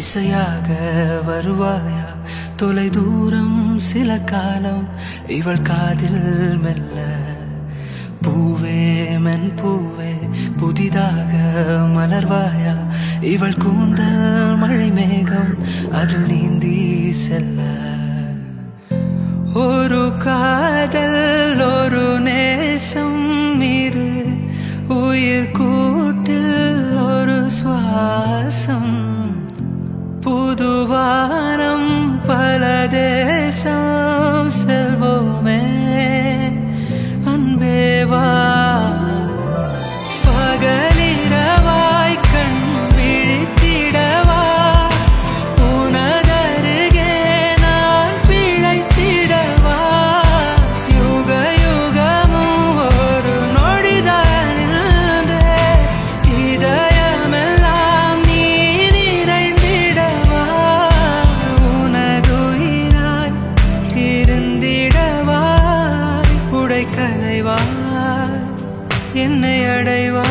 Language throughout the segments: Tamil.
இசையாக வருவாயா தொலை தூரம் சில காலம் இவள் காதில் மெல்ல பூவே மென் பூவே புதிதாக மலர்வாயா இவள் கூந்தல் மழை மேகம் அதில் நீந்தி செல்ல ஒரு காதல் ஒரு நேசம் இரு உயிர் கூட்டில் ஒரு சுவாசம் புதுவானம் பல தேசம் செல்வோமே அன்பேவா பகலிரவாய் கண் விழித்திடவா உனதருகே நான் பிழைத்திடவா யுக யுகமும் ஒரு நொடிதான் இதயமெல்லாம் நீ நிறைந்திடவா உனதுயிராய் இருந்திடவா உடை கலைவா என்னை அடைவா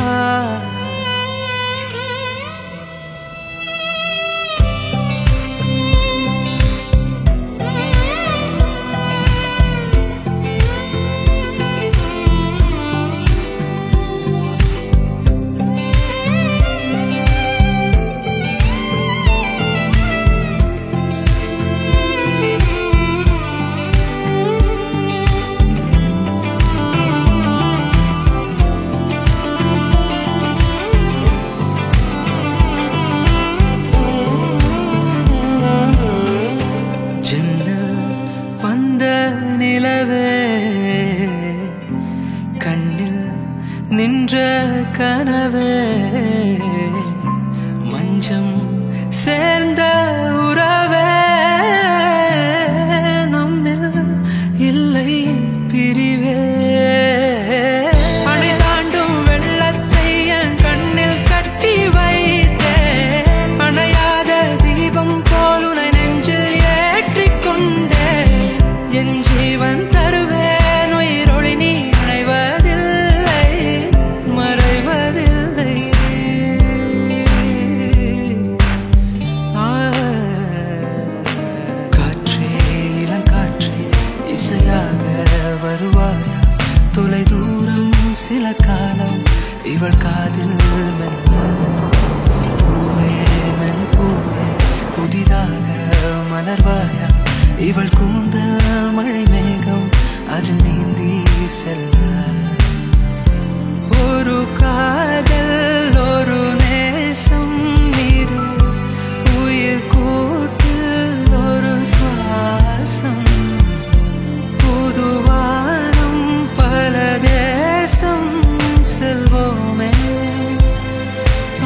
நின்ற கனவே மஞ்சம் சேர்ந்த உறவே நம்மில் இல்லை பிரிவே அணை தாண்டும் வெள்ளத்தை என் கண்ணில் கட்டி வைத்தேன் அணையாத தீபம் போல் உனை நெஞ்சில் ஏற்றிக்கொண்டேன் என் ஜீவன் தருவேன் உயிரொளி நீ அணைவதில்லை மறைவதில்லை காற்றே இளங்காற்றே இசையாக வருவாயா தொலை தூரம் சில காலம் இவள் காதில் மெல்ல பூவே மென் பூவே புதிதாக மலர்வாயா இவள் கூந்தல் மழை மேகம் அதில் நீந்தி செல்ல ஒரு காதல் ஒரு நேசம் இரு உயிர் கூட்டில் ஒரு சுவாசம் புதுவானம் பல தேசம் செல்வோமே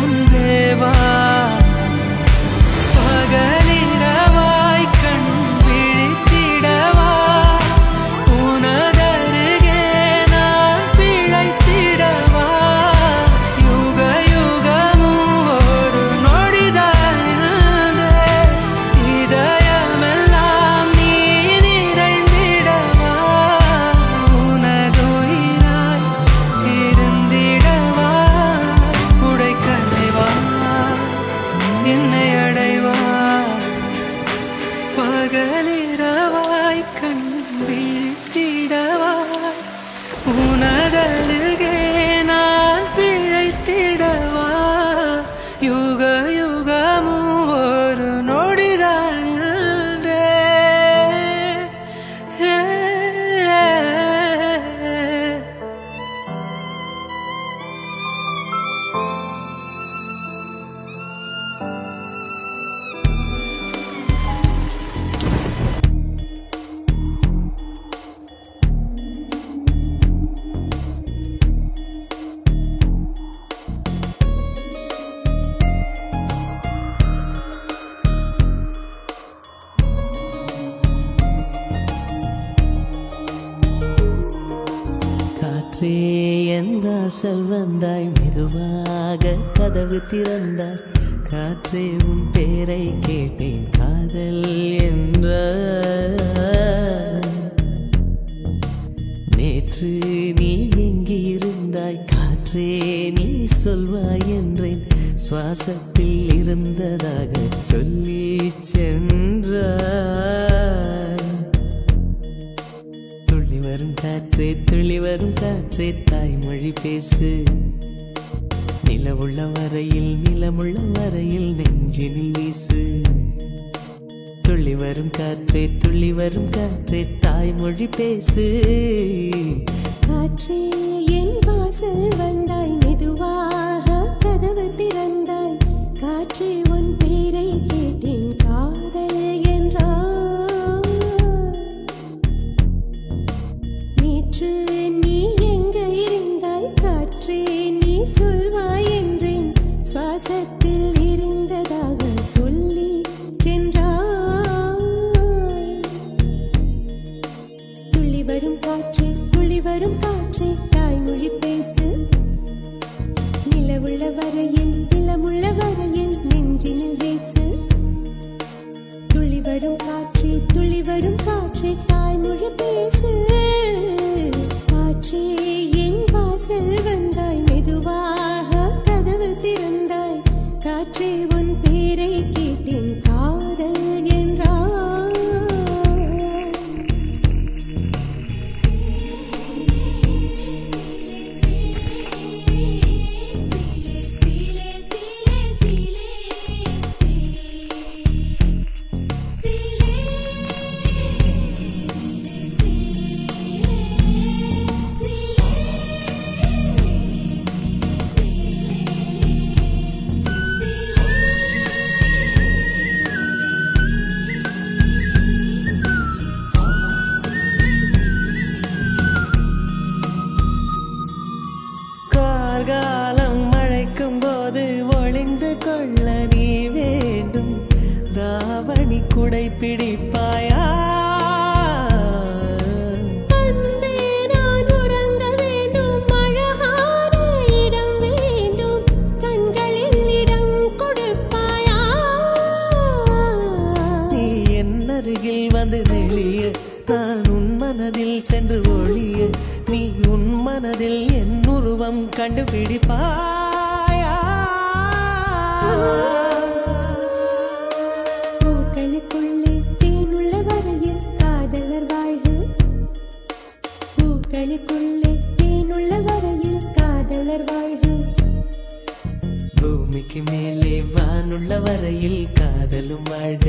அன்பேவா பகலிரவாய் கண் விழித்திடவா உனதருகே நான் பிழைத்திடவா யுக யுகமும் ஒரு நொடிதான் இதயமெல்லாம் நீ நிறைந்திடவா உனதுயிராய் இருந்திடவா உடை கலைவா என்னை அடைவா பகலிரவாய் கண் விழித்திடவா உனதருகே நான் பிழைத்திடவா யுக யுகமும் ஒரு நொடிதான் காற்றே என் வாசல் வந்தாய் மெதுவாக கதவு திறந்தாய் காற்றே உன் பேரை கேட்டேன் காதல் என்ற நேற்று நீ எங்கே இருந்தாய் காற்றே நீ சொல்வாய் என்றேன் சுவாசத்தில் இருந்ததாக சொல்ல வரும் காற்றே துள்ளி வரும் காற்றே தாய்மொழி பேசு. நிலவுள்ள வரையில் நிலமுள்ள வரையில் நெஞ்சினில் வீசு. துள்ளி வரும் காற்றே துள்ளி வரும் காற்றே தாய்மொழி பேசு. காற்றே என் வாசல் வந்தாய் மெதுவாக கதவு திறந்தாய். காற்றே உன் பேரை கேட்டேன் காதல் என்றாய். நேற்று நீ எங்க இருந்தாய் காற்றே நீ சொல்வாய் என்றேன். சுவாசத்தில் இருந்ததாக சொல்லி சென்றாய். துள்ளி வரும் காற்றே துள்ளி வரும் காற்றே தாய்மொழி பேசு. நிலவுள்ள வரையில் நிலமுள்ள வரையில் நெஞ்சினில் வீசு. துள்ளி வரும் காற்றே துள்ளி வரும் காற்றே தாய்மொழி பேசு. காற்றே என் வாசல் வந்தாய் மெதுவாக கதவு திறந்தாய். காற்றே உன் பேரை கேட்டேன் காதல் என்றாய். கார்காலம் மழைக்கும் போது ஒளிந்து கொள்ள நீ வேண்டும். தாவணி குடை பிடிப்பாயா? அன்பே நான் உறங்க வேண்டும். அழகான இடம் வேண்டும். கண்களில் இடம் கொடுப்பாயா? நீ என் அருகில் வந்து நெளிய நான் உன் மனதில் சென்று ஒளிய. நீ உன் மனதில் என் உருவம் கண்டுபிடிப்பாயா? பூக்களுக்குள்ளே தேனுள்ள வரையில் காதலர் வாழ்வு. பூக்களுக்குள்ளே தேனுள்ள வரையில் காதலர் வாழ்வு. பூமிக்கு மேலே வானுள்ள வரையில் காதலும் வாழ்க.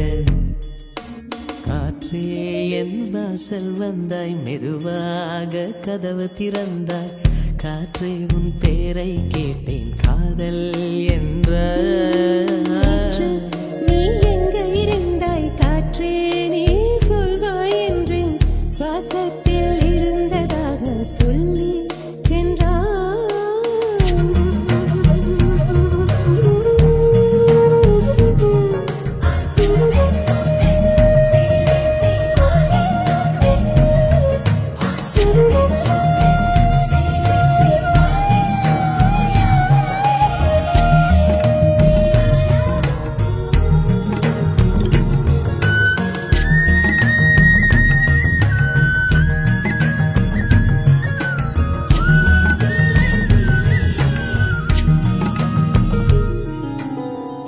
காற்றே என் வாசல் வந்தாய் மெதுவாக கதவு திறந்தாய். காற்றே உன் பேரை கேட்டேன் காதல் என்ற. காற்று நீ எங்க இருந்தாய் காற்றே நீ சொல்வாய் என்றேன். சுவாசத்தில் இருந்ததாக சொல்லி சென்றாய்.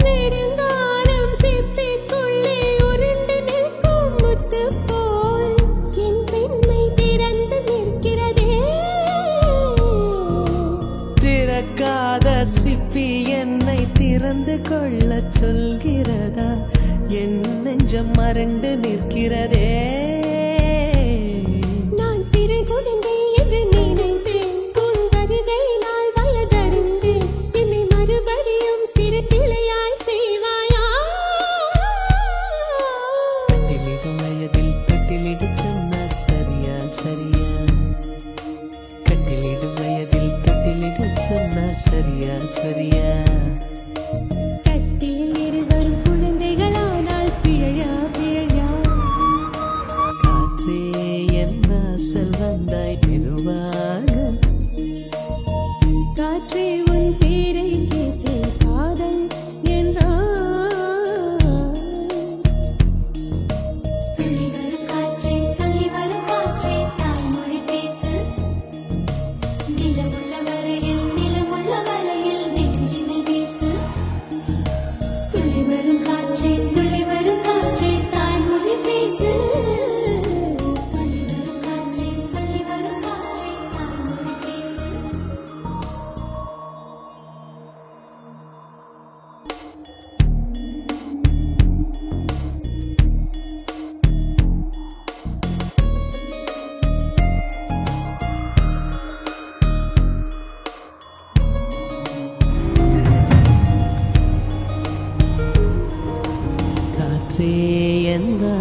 நெடுங்காலம் சிப்பிக்குள்ளே உருண்டு நிற்கும் முத்து போல் என் பெண்மை திறந்து நிற்கிறதே. திறக்காத சிப்பி என்னை திறந்து கொள்ள சொல்கிறதா? என் நெஞ்சம் மறண்டு நிற்கிறதே. நான் சிறு குழந்தை என்று நினைத்தேன். உன் வருகை நாள் வயதறிந்தேன். என்னை மறுபடியும் சிறு பிள்ளையாய் செய்வாயா? கட்டிலிடும் வயதில் கட்டிலிடு சொன்னார் சரியா சரியா. கட்டிலிடும் வயதில் கட்டிலிடு சொன்னார் சரியா சரியா. கட்டில் இருவரும் குழந்தைகளானால் பிழையா பிழையா. காற்றே என் வாசல் வந்தாய் மெதுவாக. காற்றே உன் பேரை கேட்டேன் காதல் என்றாய். துள்ளி வரும் காற்றே துள்ளி வரும் காற்றே தாய்மொழி பேசு. நிலவுள்ள வரையில் நிலமுள்ள வரையில் நெஞ்சினில் வீசு. துள்ளி வரும் காற்றே துள்ளி வரும் காற்றே தாய்மொழி பேசு. துள்ளி வரும் காற்றே துள்ளி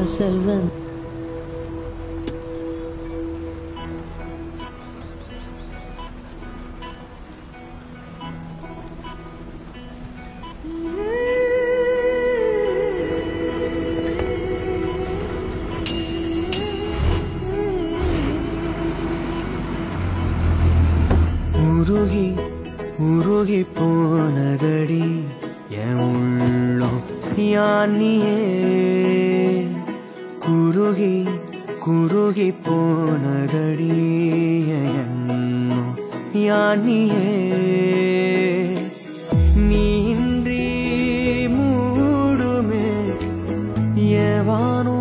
வாசல் உருகி உருகி போனதடி என் உள்ளம் யானியே குருகி குருகி போனதடி எண்ணம் யானியே நீன்றி மூடுமே ஏவானோ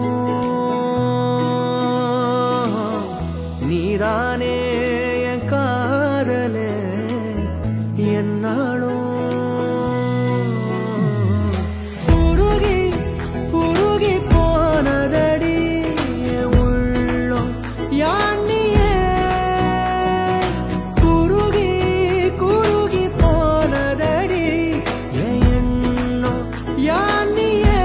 நீதானே என் காதலே என்னாலும் உருகி உருகி போனதடி உள்ளம் யானியே குருகி குருகி போனதடி எண்ணம் யானியே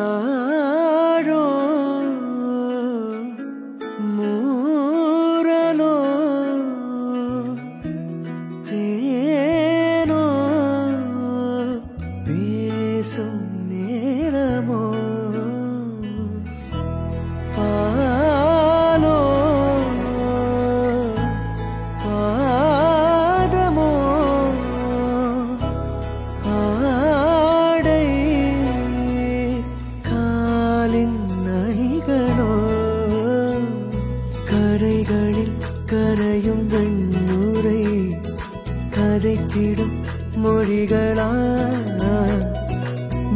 யாரோ மூரலோ தேனோ பேசும் நேரமோ பாலோ பாதமோ ஆடை காலின் அணிகளோ கரைகளில் கரையும் வெண்ணுரை கதைத்திடும் மொழிகளா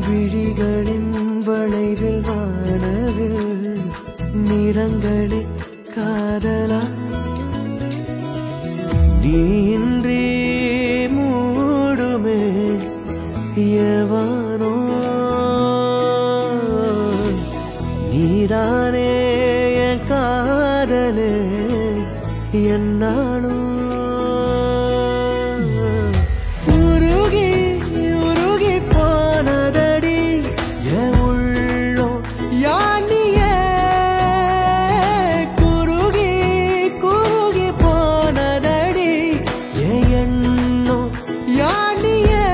விழிகளின் வளைவில் வானவில் நிறங்களில் காதலா நீன்றி மூடுமே எவானோ நீதானே என் காதலே என்னாலும் உருகி உருகி போனதடி என் உள்ளம் யானியே குருகி குருகி போனதடி என் எண்ணம் யானியே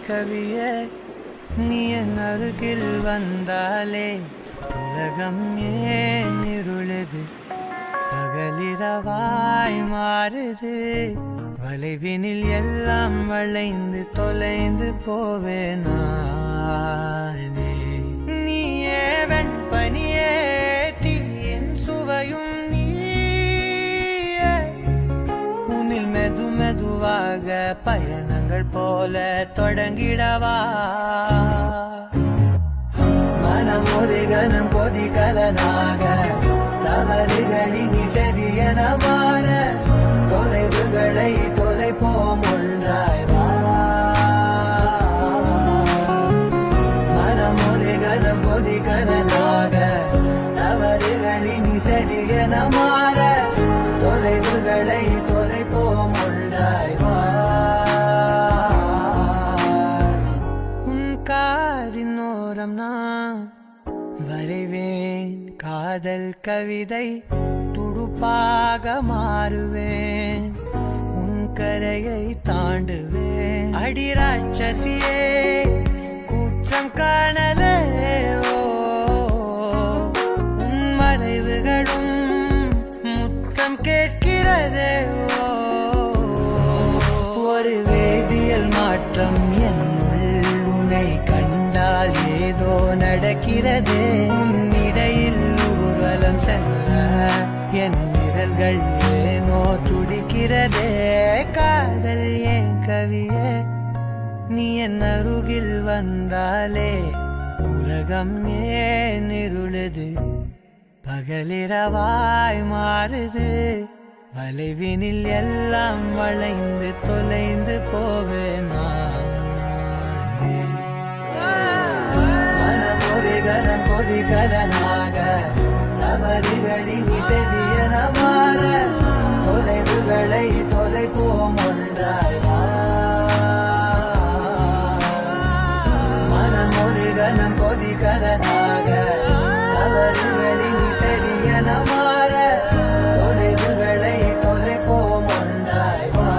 கவியே நீ என் அருகில் வந்தாலே உலகம் ஏன் இருளுது பகலிரவாய் மாறுது வளைவினில் எல்லாம் வளைந்து தொலைந்து போவேனே நீயே வெண்பனியே தீயின் சுவையும் நீயே உன்னில் மெது மெதுவாக புதிதாக பயணங்கள் போல தொடங்கிடவா மனம் ஒரு கணம் கொதிகலனாக தவறுகளின் செதியன மாற தொலைவுகளை தொலைப்போம் ஒன்றாய் வா மனம் ஒரு கணம் கொதிகலனாக தவறுகளின் செதியன மாற தொலைவுகளை தொலைப்போம் ஒன்றாய் வா உன் காதின் ஓரம் நான் வரைவேன் காதல் கவிதை துடுப்பாக மாறுவேன் உன் கரையை தாண்டுவேன் அடி ராட்சசியே கூச்சம் காணலே உன் மறைவுகளும் முத்தம் கேட்கிறதே ஒரு வேதியியல் மாற்றம் என்னுள் உன்னை கண்டால் ஏதோ நடக்கிறதே இடையில் ஊர்வலம் செல்ல என் நிழல்கள் ஏனோ துடிக்கிறதே காதல் ஏன் கவியே நீ என் அருகில் வந்தாலே உலகம் ஏன் இருளுது பகலிரவாய் மாறுது வளைவினில் எல்லாம் வளைந்து தொலைந்து போவேனா மனம் ஒரு கணம் கொதிகலனாக தவறுகளின் செதியன மாற தொலைவுகளை தொலைப்போம் ஒன்றாய் வா மனம் ஒரு கணம் கொதிகலனாக தவறுகளின் செதியன மாற தொலைவுகளை தொலைப்போம் ஒன்றாய் வா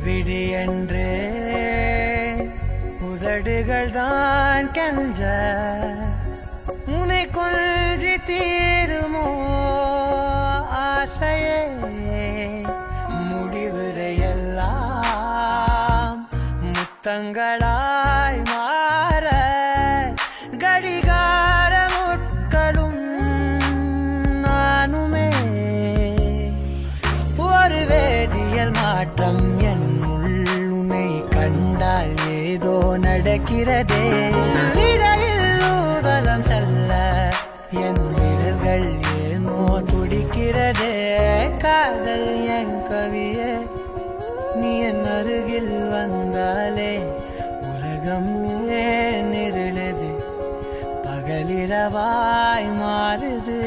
விடு என்றே உதடுகள் தான் கென்ற உனை கொள்சி தீருமோ ஆசையே முடிவுரையெல்லாம் முத்தங்களாய் மாற கடிகார முட்களும் நானுமே ஒரு வேதியியல் மாற்றம் என்னுள்ளே கண்டால் ஏதோ நடக்கிறதே இடையில் ஊர்வலம் செல்ல என் நிழல்கள் ஏனோ துடிக்கிறதே காதல் என் கவியே நீ என் அருகில் வந்தாலே உலகம் ஏன் இருளுது பகலிரவாய் மாறுது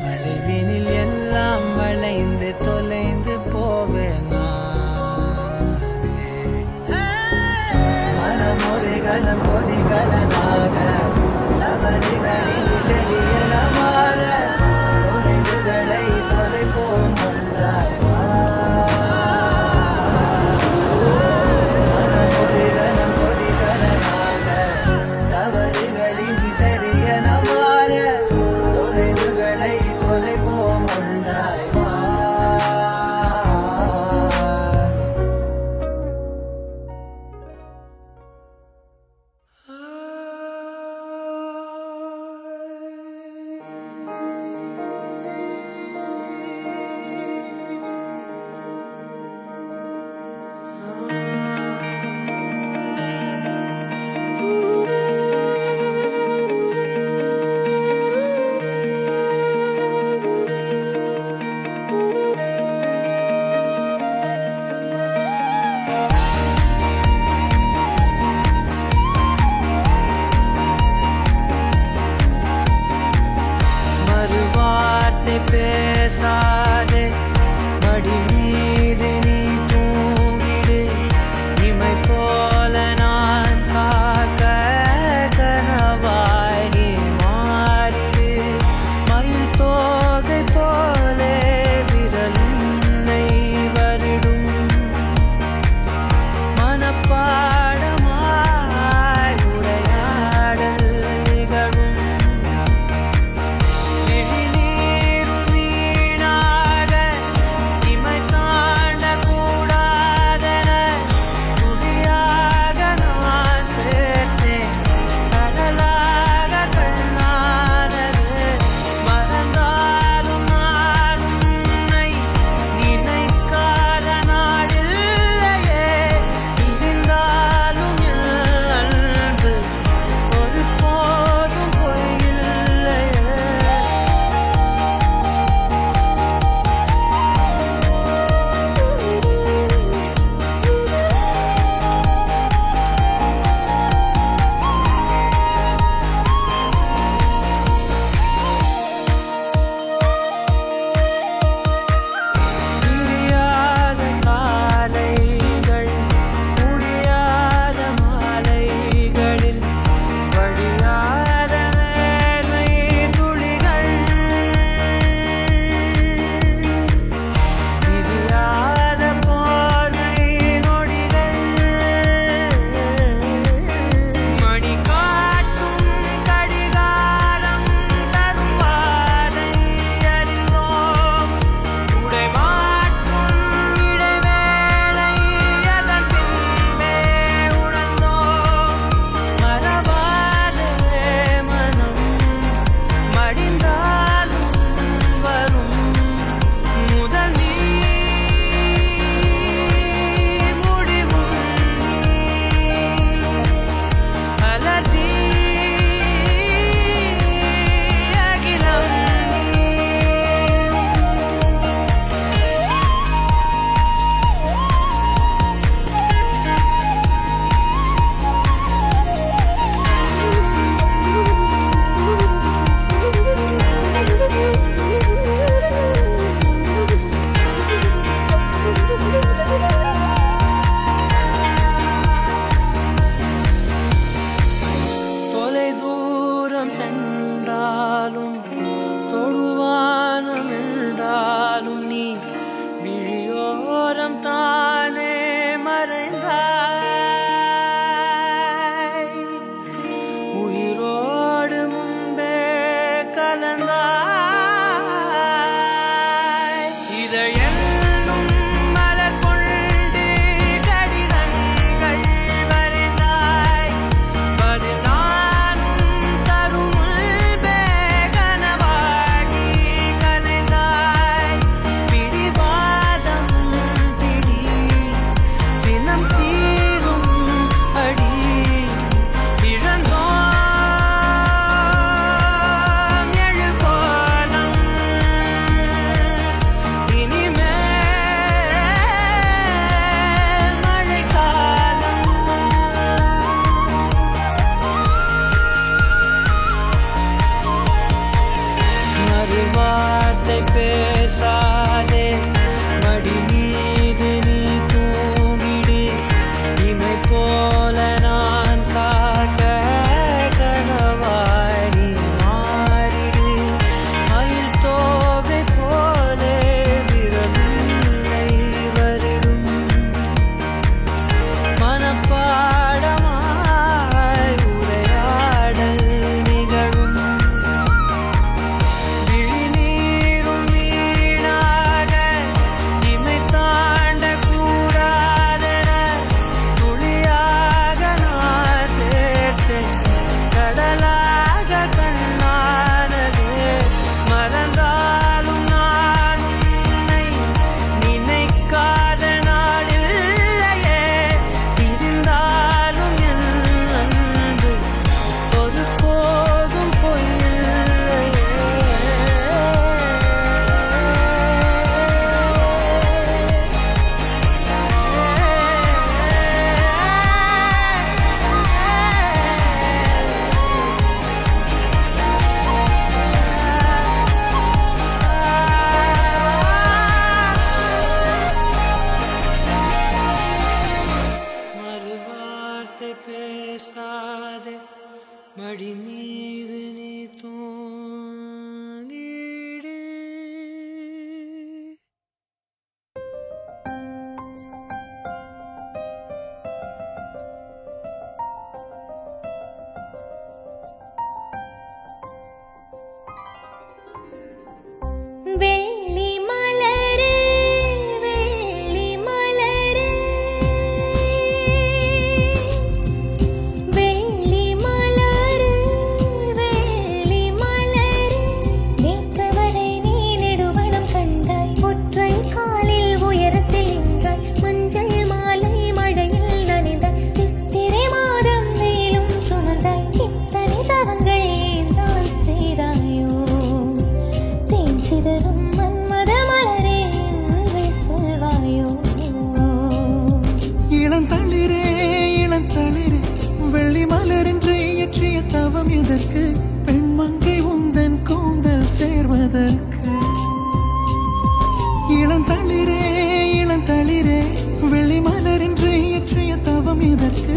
வளைவினில் எல்லாம் வளைந்து தொலைந்து போவேனா மனம் ஒரு கணம் கொதிகலனாக தவறுகளின் செடியன மாற தொலைவுகளை தொலைப்போம் ஒன்றாய் வா மனம் ஒரு கணம் கொதிகலனாக தவறுகளின் செடியன மாற தொலைவுகளை வார்த்தை பேசாதே மடி மீது நீ தூங்கிடு. எதற்கு பெண்மங்கை உந்தன் கூந்தல் சேர்வதற்கு? இளந்தளிரே இளந்தளிரே வெள்ளிமலர் என்று இயற்றிய தவம் எதற்கு?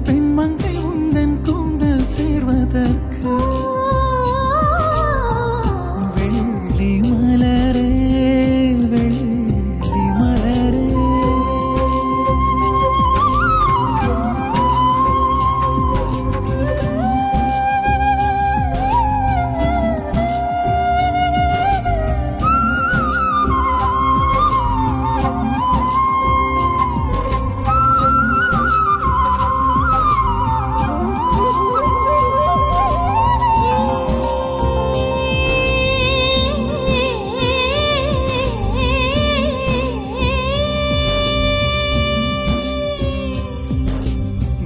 பெண்மங்கை உந்தன் கூந்தல் சேர்வதற்கு. வெள்ளி மலரே வெள்ளி மலரே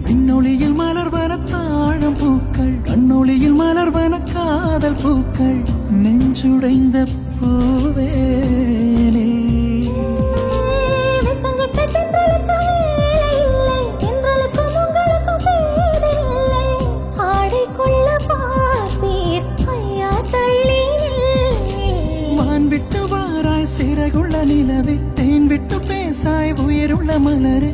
கண்ணொளியில் மலர்வன தாழம் பூக்கள், கண்ணொளியில் மலர்வன காதல் பூக்கள், நெஞ்சுடைந்த பூவேனே வான் விட்டு வாராய் சிறகுள்ள நிலவே, தேன் விட்டு பேசாய் உயிருள்ள மலரே,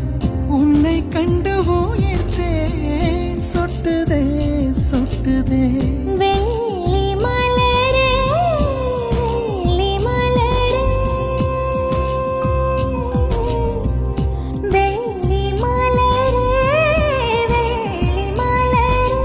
உன்னை கண்டு உயிர்த்தேன் சொட்டுதே சொட்டுதே. வெள்ளி மலரே வெள்ளி மலரே வெள்ளி மலரே வெள்ளி மலரே,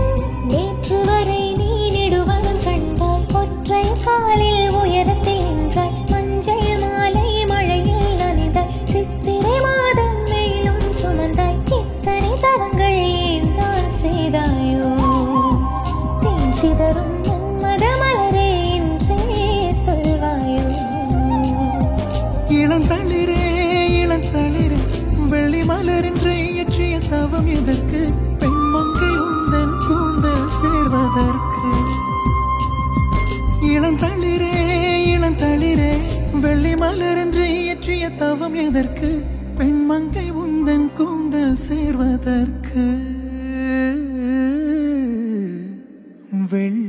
நேற்று வரை நீ நெடுவனம் கண்டாய், ஒற்றை காலில் உயரத்தில் நின்றாய், மஞ்சள் மாலை மழையில் நனைந்தாய், சித்திரை மாதம் வெயிலும் சுமந்தாய், இத்தனை தவங்கள் ஏன் தான் செய்தாயோ? தேன் சிதறும் மன்மத மலரே என்றே சொல்வாயோ? இளந்தளிரே இளந்தளிரே வெள்ளி மலர் என்று இயற்றிய தவம் எதற்கு? பெண்மங்கை உந்தன் கூந்தல் சேர்வதற்கு. இளந்தளிரே இளந்தளிரே வெள்ளி மலர் என்று இயற்றிய தவம் எதற்கு? பெண்மங்கை உந்தன் கூந்தல் சேர்வதற்கு. வெள்ளி